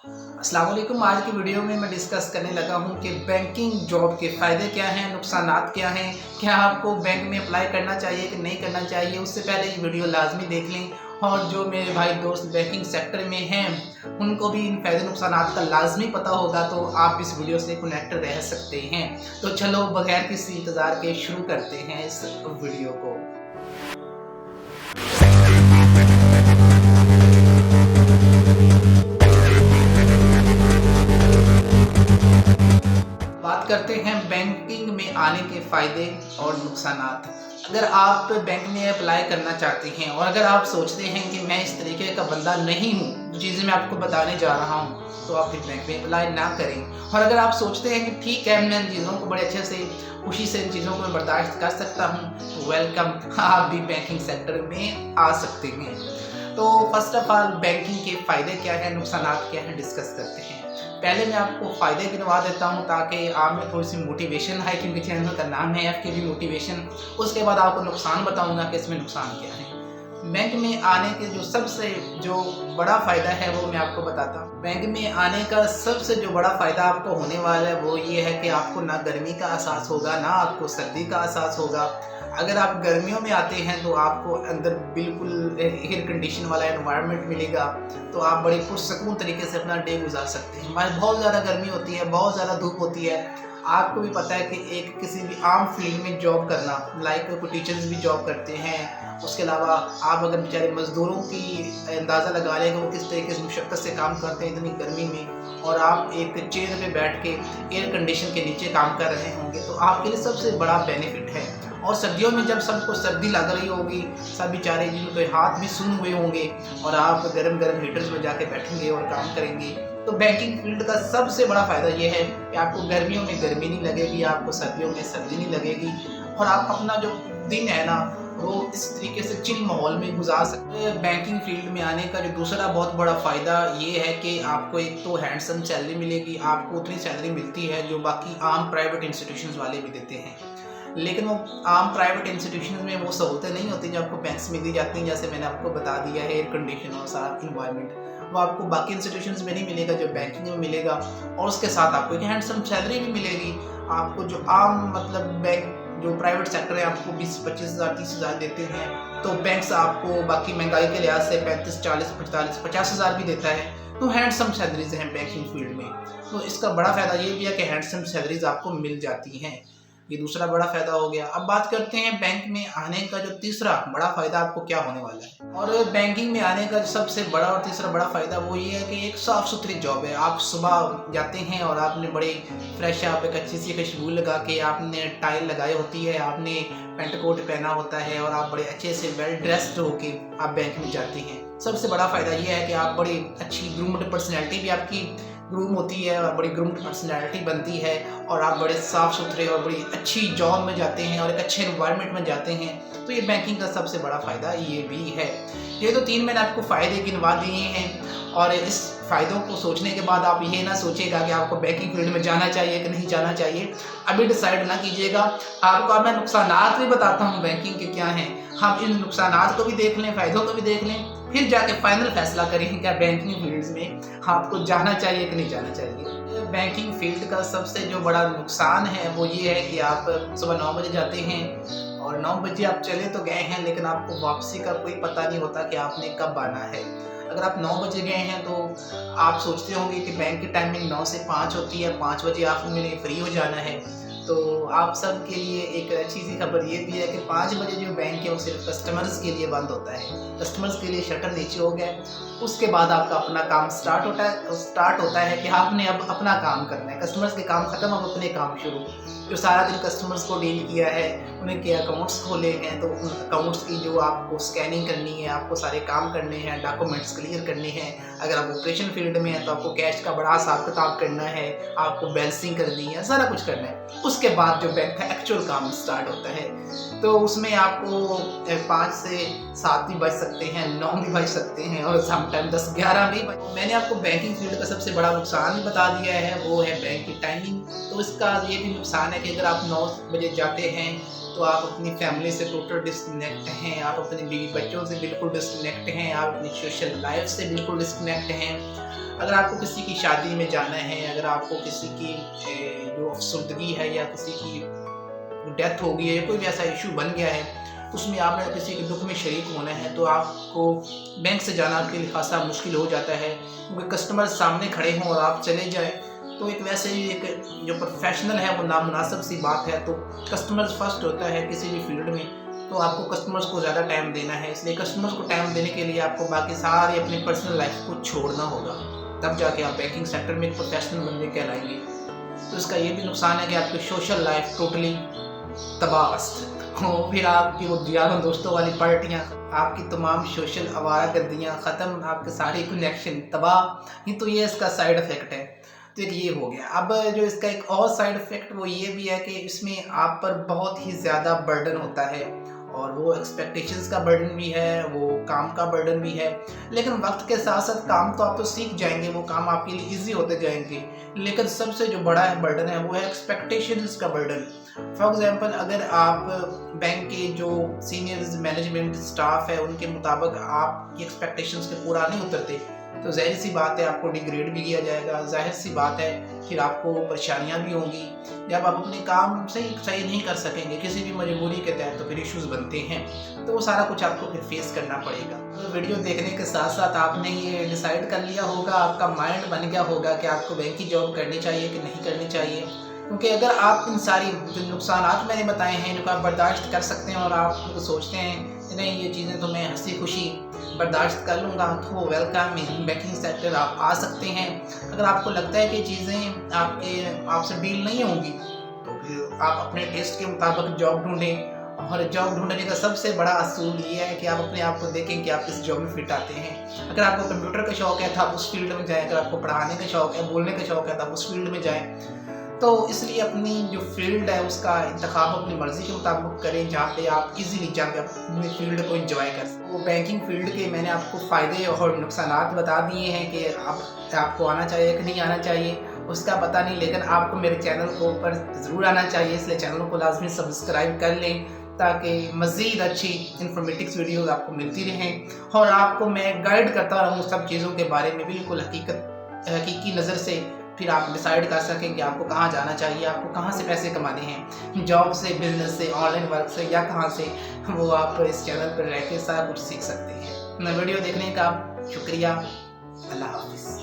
अस्सलाम वालेकुम। आज की वीडियो में मैं डिस्कस करने लगा हूं कि बैंकिंग जॉब के फ़ायदे क्या हैं, नुकसानात क्या हैं, क्या आपको बैंक में अप्लाई करना चाहिए कि नहीं करना चाहिए। उससे पहले ये वीडियो लाजमी देख लें, और जो मेरे भाई दोस्त बैंकिंग सेक्टर में हैं उनको भी इन फ़ायदे नुकसानात का लाजमी पता होगा, तो आप इस वीडियो से कनेक्ट रह सकते हैं। तो चलो बगैर किसी इंतज़ार के शुरू करते हैं इस वीडियो को। बात करते हैं बैंकिंग में आने के फ़ायदे और नुकसानात। अगर आप बैंक में अप्लाई करना चाहते हैं और अगर आप सोचते हैं कि मैं इस तरीके का बंदा नहीं हूँ, जो चीज़ें मैं आपको बताने जा रहा हूँ, तो आप फिर बैंक में अप्लाई ना करें। और अगर आप सोचते हैं कि ठीक है, मैं इन चीज़ों को बड़े अच्छे से खुशी से इन चीज़ों को मैं बर्दाश्त कर सकता हूँ, तो वेलकम, आप भी बैंकिंग सेक्टर में आ सकते हैं। तो फर्स्ट ऑफ ऑल बैंकिंग के फ़ायदे क्या हैं, नुकसानात क्या हैं, डिस्कस करते हैं। पहले मैं आपको फ़ायदे गिनवा देता हूँ ताकि आप में थोड़ी सी मोटिवेशन आए, क्योंकि चैनल का नाम है FKB मोटिवेशन। उसके बाद आपको नुकसान बताऊँगा कि इसमें नुकसान क्या है। बैंक में आने के जो बड़ा फ़ायदा है वो मैं आपको बताता हूँ। बैंक में आने का सबसे जो बड़ा फ़ायदा आपको होने वाला है वो ये है कि आपको ना गर्मी का एहसास होगा, ना आपको सर्दी का एहसास होगा। अगर आप गर्मियों में आते हैं तो आपको अंदर बिल्कुल एयर कंडीशन वाला एनवायरनमेंट मिलेगा, तो आप बड़े पुरसकून तरीके से अपना डे गुजार सकते हैं। हमारे बहुत ज़्यादा गर्मी होती है, बहुत ज़्यादा धूप होती है। आपको भी पता है कि एक किसी भी आम फील्ड में जॉब करना, लाइक कोई टीचर्स भी जॉब करते हैं, उसके अलावा आप अगर बेचारे मज़दूरों की अंदाज़ा लगा लें कि वो किस तरीके से मुशक्क़त से काम करते हैं इतनी गर्मी में, और आप एक चेयर पे बैठ के एयर कंडीशन के नीचे काम कर रहे होंगे, तो आपके लिए सबसे बड़ा बेनिफिट है। और सर्दियों में जब सबको सर्दी लग रही होगी, सब बेचारे जिनके हाथ भी सुन हुए होंगे, और आप गरम गरम हीटर्स में जाके बैठेंगे और काम करेंगे, तो बैंकिंग फील्ड का सबसे बड़ा फ़ायदा ये है कि आपको गर्मियों में गर्मी नहीं लगेगी, आपको सर्दियों में सर्दी नहीं लगेगी, और आप अपना जो दिन है ना वो इस तरीके से चिल माहौल में गुजार सकते हैं। बैंकिंग फील्ड में आने का जो दूसरा बहुत बड़ा फ़ायदा ये है कि आपको एक तो हैंडसम सैलरी मिलेगी। आपको उतनी सैलरी मिलती है जो बाकी आम प्राइवेट इंस्टीट्यूशंस वाले भी देते हैं, लेकिन वो आम प्राइवेट इंस्टीट्यूशंस में वो सहूलतें नहीं होती जो आपको बैंक्स में दी जाती हैं। जैसे मैंने आपको बता दिया है, एयर कंडीशन और सारा इन्वायरमेंट वो आपको बाकी इंस्टीट्यूशंस में नहीं मिलेगा जो बैंकिंग में मिलेगा। और उसके साथ आपको एक हैंडसम सैलरी भी मिलेगी। आपको जो आम मतलब बैंक जो प्राइवेट सेक्टर है आपको 20-25 हज़ार 30 हज़ार देते हैं, तो बैंक्स आपको बाकी महंगाई के लिहाज से 35 40 45 50 हज़ार भी देता है। तो हैंडसम सैलरीज हैं बैंकिंग फील्ड में। तो इसका बड़ा फ़ायदा ये भी है कि हैंडसम सैलरीज आपको मिल जाती हैं। ये दूसरा बड़ा फ़ायदा हो गया। अब बात करते हैं बैंक में आने का जो तीसरा बड़ा फ़ायदा आपको क्या होने वाला है। और बैंकिंग में आने का जो सबसे बड़ा और तीसरा बड़ा फ़ायदा वो ये है कि एक साफ़ सुथरी जॉब है। आप सुबह जाते हैं और आपने बड़े फ्रेश, आप एक अच्छी सी खुशबू लगा के आपने टाई लगाई होती है, आपने पेंट कोट पहना होता है, और आप बड़े अच्छे से वेल ड्रेस्ड होके आप बैंक में जाते हैं। सबसे बड़ा फ़ायदा ये है कि आप बड़ी अच्छी ग्रूम्ड पर्सनैलिटी भी आपकी ग्रूम होती है, और बड़ी ग्रूम्ड पर्सनैलिटी बनती है, और आप बड़े साफ़ सुथरे और बड़ी अच्छी जॉब में जाते हैं और एक अच्छे एनवायरनमेंट में जाते हैं। तो ये बैंकिंग का सबसे बड़ा फ़ायदा ये भी है। ये तो 3 मैंने आपको फ़ायदे गिनवा दिए हैं, और इस फ़ायदों को सोचने के बाद आप ये ना सोचिएगा कि आपको बैंकिंग फील्ड में जाना चाहिए कि नहीं जाना चाहिए। अभी डिसाइड ना कीजिएगा। आपको अब मैं नुकसानात भी बताता हूँ बैंकिंग के क्या हैं। हम इन नुकसानात को भी देख लें, फ़ायदों को भी देख लें, फिर जाके फाइनल फैसला करें क्या बैंकिंग फील्ड में आपको जाना चाहिए कि नहीं जाना चाहिए। बैंकिंग फील्ड का सबसे जो बड़ा नुकसान है वो ये है कि आप सुबह 9 बजे जाते हैं, और 9 बजे आप चले तो गए हैं, लेकिन आपको वापसी का कोई पता नहीं होता कि आपने कब आना है। अगर आप 9 बजे गए हैं तो आप सोचते होंगे कि बैंक की टाइमिंग 9 से 5 होती है, 5 बजे आपने फ्री हो जाना है। तो आप सब के लिए एक अच्छी सी खबर ये भी है कि 5 बजे जो बैंक है वो सिर्फ कस्टमर्स के लिए बंद होता है। कस्टमर्स के लिए शटर नीचे हो गया, उसके बाद आपका अपना काम स्टार्ट होता है कि आपने अब अपना काम करना है। कस्टमर्स के काम ख़त्म, अब अपने काम शुरू। जो सारा दिन कस्टमर्स को डील किया है, उन्हें क्या अकाउंट्स खोले हैं, तो उन अकाउंट्स की जो आपको स्कैनिंग करनी है, आपको सारे काम करने हैं, डॉक्यूमेंट्स क्लियर करने हैं। अगर आप ऑपरेशन फील्ड में हैं तो आपको कैश का बड़ा हिसाब किताब करना है, आपको बैलेंसिंग करनी है, सारा कुछ करना है। उसके बाद जो बैंक का एक्चुअल काम स्टार्ट होता है, तो उसमें आपको 5 से 7 भी बज सकते हैं, 9 भी बज सकते हैं, और समटाइम 10-11 भी मैंने आपको बैंकिंग फील्ड का सबसे बड़ा नुकसान भी बता दिया है, वो है बैंक की टाइमिंग। तो इसका ये भी नुकसान है कि अगर आप 9 बजे जाते हैं तो आप अपनी फैमिली से टोटल डिस्कनेक्ट हैं, आप अपने बीवी बच्चों से बिल्कुल डिस्कनेक्ट हैं, आप अपनी सोशल लाइफ से बिल्कुल डिस्कनेक्ट हैं। अगर आपको किसी की शादी में जाना है, अगर आपको किसी की जो अफसरदगी है या किसी की डेथ हो गई है या कोई भी ऐसा इशू बन गया है, उसमें आपने किसी के दुख में शरीक होना है, तो आपको बैंक से जाना आपके लिए खासा मुश्किल हो जाता है, क्योंकि कस्टमर सामने खड़े हों और आप चले जाएं तो एक वैसे ही एक जो प्रोफेशनल है वो नामुनासिब सी बात है। तो कस्टमर्स फर्स्ट होता है किसी भी फील्ड में, तो आपको कस्टमर्स को ज़्यादा टाइम देना है। इसलिए कस्टमर्स को टाइम देने के लिए आपको बाकी सारी अपनी पर्सनल लाइफ को छोड़ना होगा, तब जाके आप बैंकिंग सेक्टर में एक प्रोफेशनल बंदे कहलाएंगे। तो इसका ये भी नुकसान है कि आपकी सोशल लाइफ टोटली तबाह हो, फिर आपकी वो यारों दोस्तों वाली पार्टियाँ, आपकी तमाम सोशल आवारागर्दियाँ ख़त्म, आपके सारे कनेक्शन तबाह ही। तो ये इसका साइड इफ़ेक्ट है। तो एक ये हो गया। अब जो इसका एक और साइड इफ़ेक्ट वो ये भी है कि इसमें आप पर बहुत ही ज़्यादा बर्डन होता है, और वो एक्सपेक्टेशंस का बर्डन भी है, वो काम का बर्डन भी है। लेकिन वक्त के साथ साथ काम तो आप तो सीख जाएंगे, वो काम आपके लिए इजी होते जाएंगे। लेकिन सबसे जो बड़ा है बर्डन है वो है एक्सपेक्टेशंस का बर्डन। फॉर एग्जांपल, अगर आप बैंक के जो सीनियर्स मैनेजमेंट स्टाफ है उनके मुताबिक आपकी एक्सपेक्टेशंस के पूरा नहीं उतरते, तो ज़ाहिर सी बात है आपको डिग्रेड भी किया जाएगा। ज़ाहिर सी बात है फिर आपको परेशानियां भी होंगी। जब आप अपने काम सही नहीं कर सकेंगे किसी भी मजबूरी के तहत, तो फिर इश्यूज बनते हैं। तो वो सारा कुछ आपको फिर फेस करना पड़ेगा। तो वीडियो देखने के साथ साथ आपने ये डिसाइड कर लिया होगा, आपका माइंड बन गया होगा कि आपको बैंक की जॉब करनी चाहिए कि नहीं करनी चाहिए। क्योंकि अगर आप इन सारी जो नुकसान मैंने बताए हैं इनको आप बर्दाश्त कर सकते हैं और आप सोचते हैं कि नहीं ये चीज़ें तो मैं हंसी खुशी बर्दाश्त कर लूँगा, तो वेलकम इन बैंकिंग सेक्टर आप आ सकते हैं। अगर आपको लगता है कि चीज़ें आपसे डील नहीं होंगी, तो फिर आप अपने टेस्ट के मुताबिक जॉब ढूंढें। और जॉब ढूंढने का सबसे बड़ा असूल ये है कि आप अपने आप को देखें कि आप किस जॉब में फिट आते हैं। अगर आपको कंप्यूटर का शौक है तो आप उस फील्ड में जाएँ, अगर आपको पढ़ाने का शौक है, बोलने का शौक है तो आप उस फील्ड में जाएँ। तो इसलिए अपनी जो फील्ड है उसका इंतखाब अपनी मर्ज़ी के मुताबिक करें, जहाँ पे आप इजीली जाके अपनी फील्ड को एंजॉय कर सकें। तो बैंकिंग फील्ड के मैंने आपको फ़ायदे और नुकसानात बता दिए हैं कि आपको आना चाहिए कि नहीं आना चाहिए उसका पता नहीं, लेकिन आपको मेरे चैनल को ऊपर ज़रूर आना चाहिए। इसलिए चैनल को लाजमी सब्सक्राइब कर लें ताकि मज़ीद अच्छी इन्फॉर्मेटिव वीडियोज़ आपको मिलती रहें और आपको मैं गाइड करता रहूँ सब चीज़ों के बारे में बिल्कुल हकीकी नज़र से। फिर आप डिसाइड कर सकें कि आपको कहाँ जाना चाहिए, आपको कहाँ से पैसे कमाने हैं, जॉब से, बिजनेस से, ऑनलाइन वर्क से या कहाँ से, वो आप इस चैनल पर रह के सारा कुछ सीख सकते हैं। वीडियो देखने का शुक्रिया। अल्लाह हाफिज़।